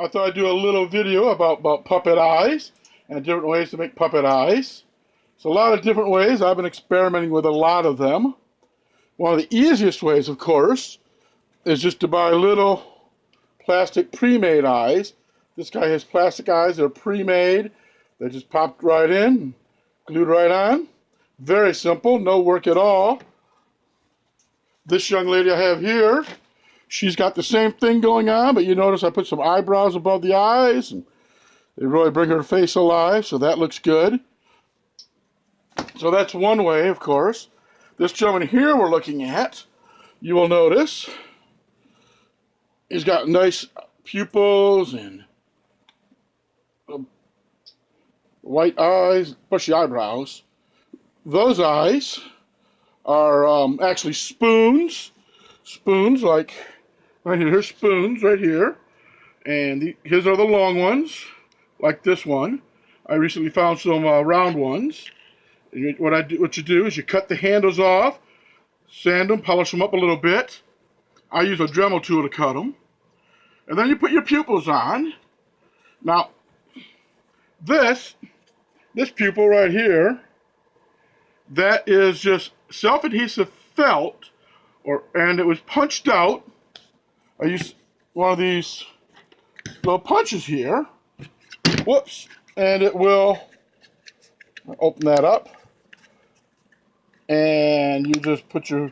I thought I'd do a little video about puppet eyes and different ways to make puppet eyes. So a lot of different ways. I've been experimenting with a lot of them. One of the easiest ways, of course, is just to buy little plastic pre-made eyes. This guy has plastic eyes. They're pre-made. They just popped right in, glued right on. Very simple, no work at all. This young lady I have here, she's got the same thing going on, but you notice I put some eyebrows above the eyes, and they really bring her face alive, so that looks good. So that's one way, of course. This gentleman here we're looking at, you will notice, he's got nice pupils and white eyes, bushy eyebrows. Those eyes are actually spoons. Spoons, like right here. Here's spoons right here. And his are the long ones, like this one. I recently found some round ones. What you do is you cut the handles off, sand them, polish them up a little bit. I use a Dremel tool to cut them. And then you put your pupils on. Now, this pupil right here, that is just self-adhesive felt, and it was punched out. I used one of these little punches here. Whoops, and it will open that up, and you just put your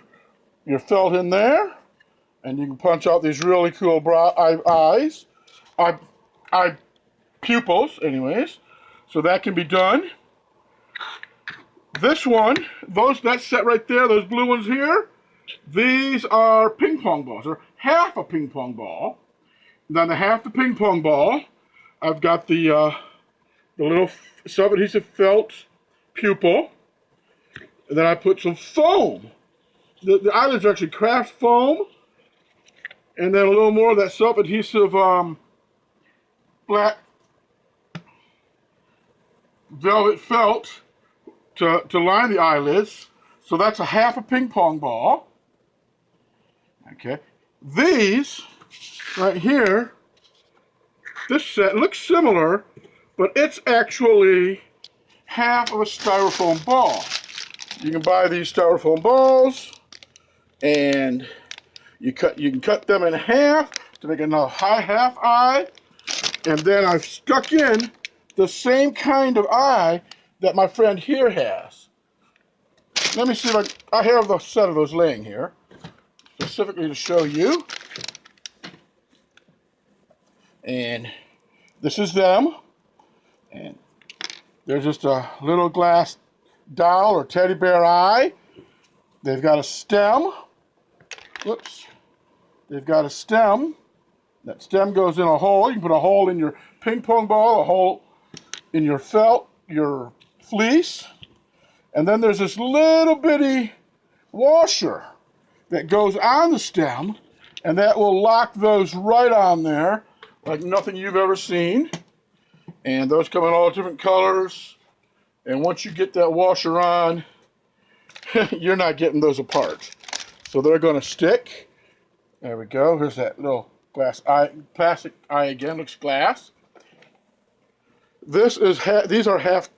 felt in there, and you can punch out these really cool eye pupils, anyways. So that can be done. This one, that set right there, those blue ones here, these are ping pong balls. They're half a ping pong ball. And then the half the ping pong ball, I've got the little self-adhesive felt pupil. And then I put some foam. The eyelids are actually craft foam. And then a little more of that self-adhesive black velvet felt to line the eyelids. So that's a half a ping pong ball. Okay. These right here, this set looks similar, but it's actually half of a styrofoam ball. You can buy these styrofoam balls, and you can cut them in half to make another half eye. And then I've stuck in the same kind of eye that my friend here has. Let me see if I have the set of those laying here, specifically to show you. And this is them. And there's just a little glass doll or teddy bear eye. They've got a stem. Whoops. They've got a stem. That stem goes in a hole. You can put a hole in your ping pong ball, a hole in your felt, your fleece. And then there's this little bitty washer that goes on the stem, and that will lock those right on there like nothing you've ever seen. And those come in all different colors. And once you get that washer on, you're not getting those apart. So they're going to stick. There we go. Here's that little glass eye, plastic eye again. Looks glass. These are half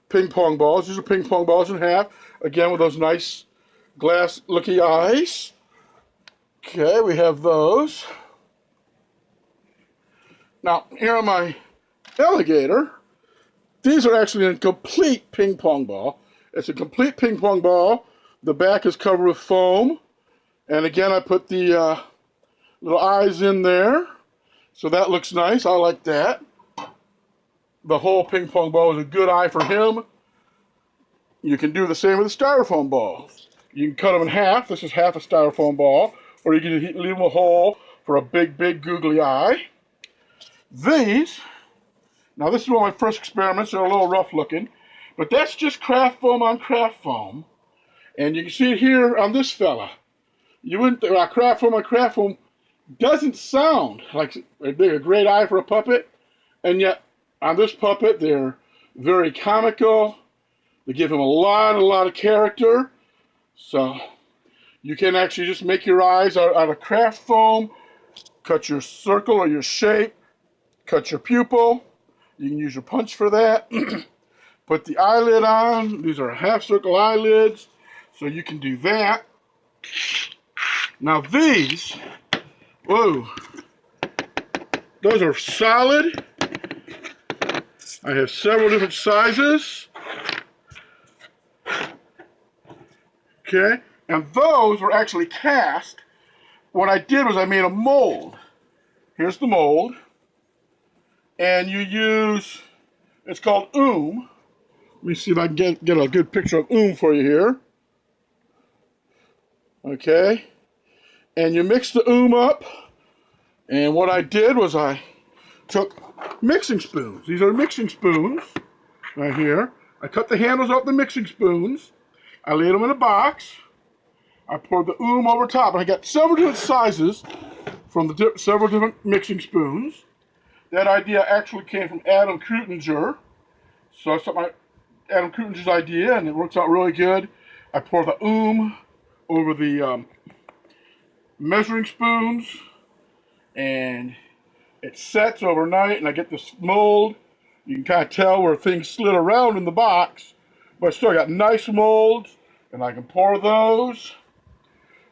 ping pong balls. These are ping pong balls in half. Again, with those nice glass-looking eyes. Okay, we have those. Now, here on my alligator, these are actually a complete ping pong ball. It's a complete ping pong ball. The back is covered with foam. And again, I put the little eyes in there. So that looks nice. I like that. The whole ping pong ball is a good eye for him. You can do the same with the styrofoam balls. You can cut them in half. This is half a styrofoam ball. Or you can leave them a hole for a big, big googly eye. These, now this is one of my first experiments. They're a little rough looking. But that's just craft foam on craft foam. And you can see it here on this fella. You wouldn't, craft foam on craft foam doesn't sound like a great eye for a puppet. And yet, on this puppet, they're very comical. They give him a lot of character. So you can actually just make your eyes out of craft foam, cut your circle or your shape, cut your pupil. You can use your punch for that. Put the eyelid on. These are half circle eyelids, so you can do that. Now these, whoa, those are solid. I have several different sizes. Okay, and those were actually cast. What I did was I made a mold. Here's the mold. And you use, it's called oom. Let me see if I can get a good picture of oom for you here. Okay, and you mix the oom up. And what I did was I took mixing spoons. These are mixing spoons right here. I cut the handles off the mixing spoons. I laid them in a box. I poured the oom over top. And I got several different sizes from the several different mixing spoons. That idea actually came from Adam Krutinger. So I took Adam Krutinger's idea, and it works out really good. I pour the oom over the measuring spoons, and it sets overnight, and I get this mold. You can kind of tell where things slid around in the box, but I still got nice molds, and I can pour those.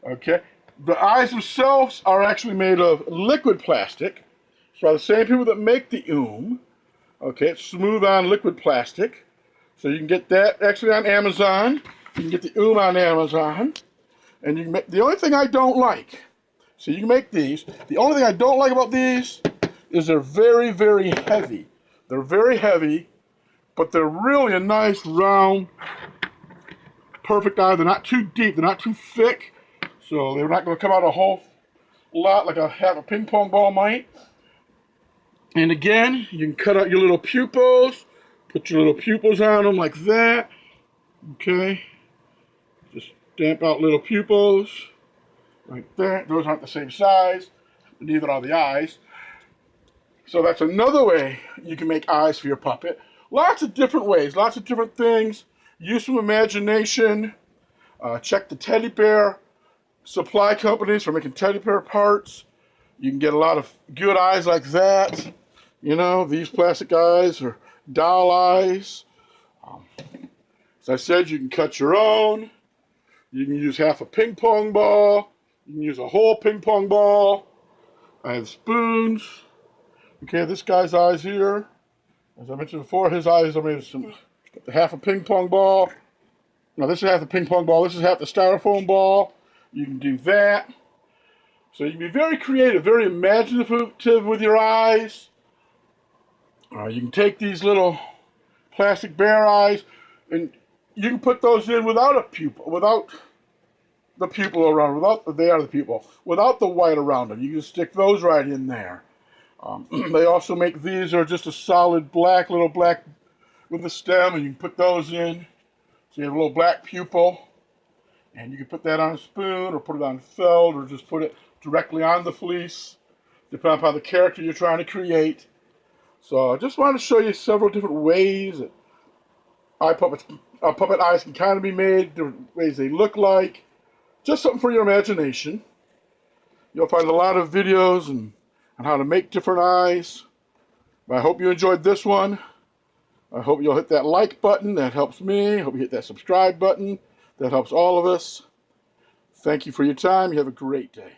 Okay, the eyes themselves are actually made of liquid plastic. It's by the same people that make the oom. Okay, it's smooth on liquid plastic. So you can get that actually on Amazon. You can get the oom on Amazon. And you can make, the only thing I don't like, so you can make these. The only thing I don't like about these is they're very, very heavy. They're very heavy, but they're really a nice, round, perfect eye. They're not too deep. They're not too thick. So they're not going to come out a whole lot like half a ping pong ball might. And again, you can cut out your little pupils. Put your little pupils on them like that. Okay. Just stamp out little pupils. Right there. Those aren't the same size. Neither are the eyes. So that's another way you can make eyes for your puppet. Lots of different ways. Lots of different things. Use some imagination. Check the teddy bear supply companies for making teddy bear parts. You can get a lot of good eyes like that. You know, these plastic eyes are doll eyes. As I said, you can cut your own. You can use half a ping pong ball. You can use a whole ping pong ball. I have spoons. Okay, this guy's eyes here. As I mentioned before, his eyes are made of half a ping pong ball. Now this is half the ping pong ball. This is half the styrofoam ball. You can do that. So you can be very creative, very imaginative with your eyes. You can take these little plastic bear eyes, and you can put those in without a pupil, without the pupil around, without the white around them. You can stick those right in there. They also make these are just a solid black, little black with the stem, and you can put those in. So you have a little black pupil, and you can put that on a spoon, or put it on felt, or just put it directly on the fleece, depending upon the character you're trying to create. So I just wanted to show you several different ways that puppet eyes can kind of be made, different ways they look like. Just something for your imagination. You'll find a lot of videos on how to make different eyes. I hope you enjoyed this one. I hope you'll hit that like button. That helps me. I hope you hit that subscribe button. That helps all of us. Thank you for your time. You have a great day.